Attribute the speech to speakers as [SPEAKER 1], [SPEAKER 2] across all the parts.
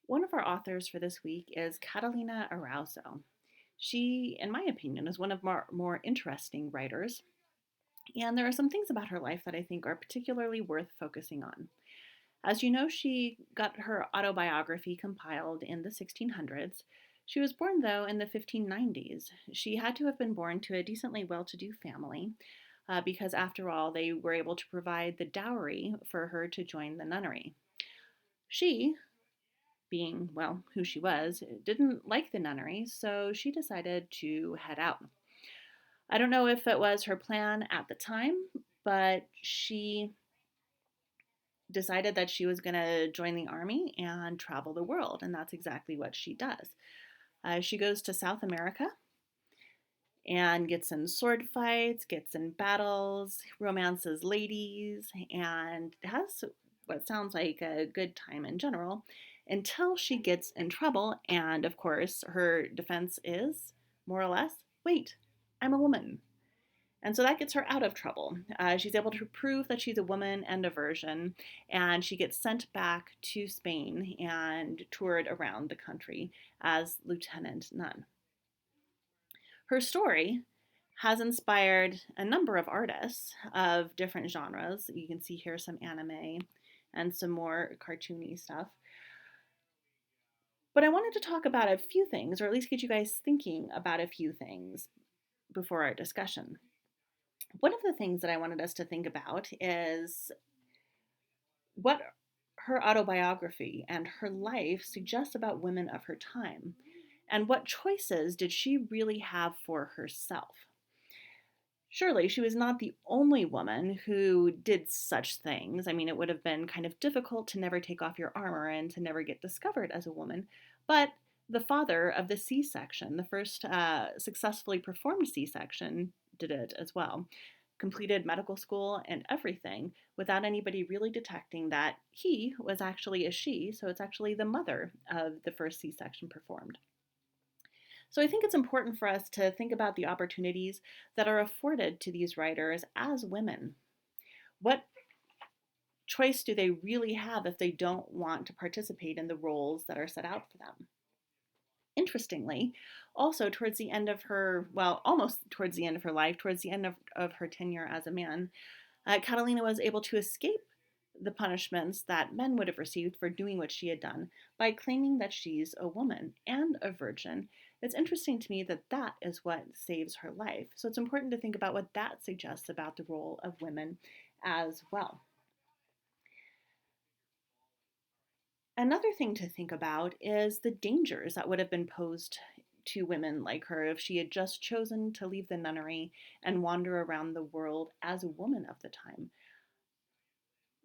[SPEAKER 1] One of our authors for this week is Catalina Erauso. She, in my opinion, is one of more interesting writers, and there are some things about her life that I think are particularly worth focusing on. As you know, she got her autobiography compiled in the 1600s. She was born, though, in the 1590s. She had to have been born to a decently well to do family because, after all, they were able to provide the dowry for her to join the nunnery. She, being, well, who she was, didn't like the nunnery, so she decided to head out. I don't know if it was her plan at the time, but she decided that she was going to join the army and travel the world, and that's exactly what she does. She goes to South America and gets in sword fights, gets in battles, romances ladies, and has what sounds like a good time in general until she gets in trouble. And of course, her defense is more or less wait, I'm a woman. And so that gets her out of trouble. She's able to prove that she's a woman and a virgin, and she gets sent back to Spain and toured around the country as Lieutenant Nun. Her story has inspired a number of artists of different genres. You can see here some anime and some more cartoony stuff. But I wanted to talk about a few things, or at least get you guys thinking about a few things before our discussion. One of the things that I wanted us to think about is what her autobiography and her life suggests about women of her time, and what choices did she really have for herself. Surely she was not the only woman who did such things. I mean, it would have been kind of difficult to never take off your armor and to never get discovered as a woman. But the father of the C section, the first successfully performed C section, did it as well. Completed medical school and everything without anybody really detecting that he was actually a she, so it's actually the mother of the first C section performed. So I think it's important for us to think about the opportunities that are afforded to these writers as women. What choice do they really have if they don't want to participate in the roles that are set out for them? Interestingly, also towards the end of her, well, almost towards the end of her life, towards the end of her tenure as a man, Catalina was able to escape the punishments that men would have received for doing what she had done by claiming that she's a woman and a virgin. It's interesting to me that that is what saves her life. So it's important to think about what that suggests about the role of women as well. Another thing to think about is the dangers that would have been posed to women like her if she had just chosen to leave the nunnery and wander around the world as a woman of the time.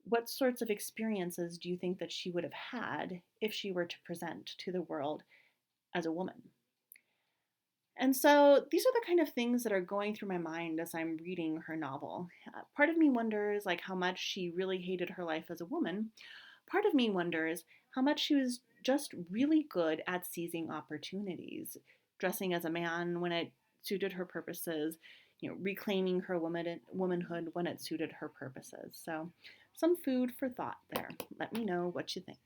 [SPEAKER 1] What sorts of experiences do you think that she would have had if she were to present to the world as a woman? And so these are the kind of things that are going through my mind as I'm reading her novel. Part of me wonders like how much she really hated her life as a woman. Part of me wonders how much she was just really good at seizing opportunities, dressing as a man when it suited her purposes, reclaiming her womanhood when it suited her purposes. So, some food for thought there. Let me know what you think.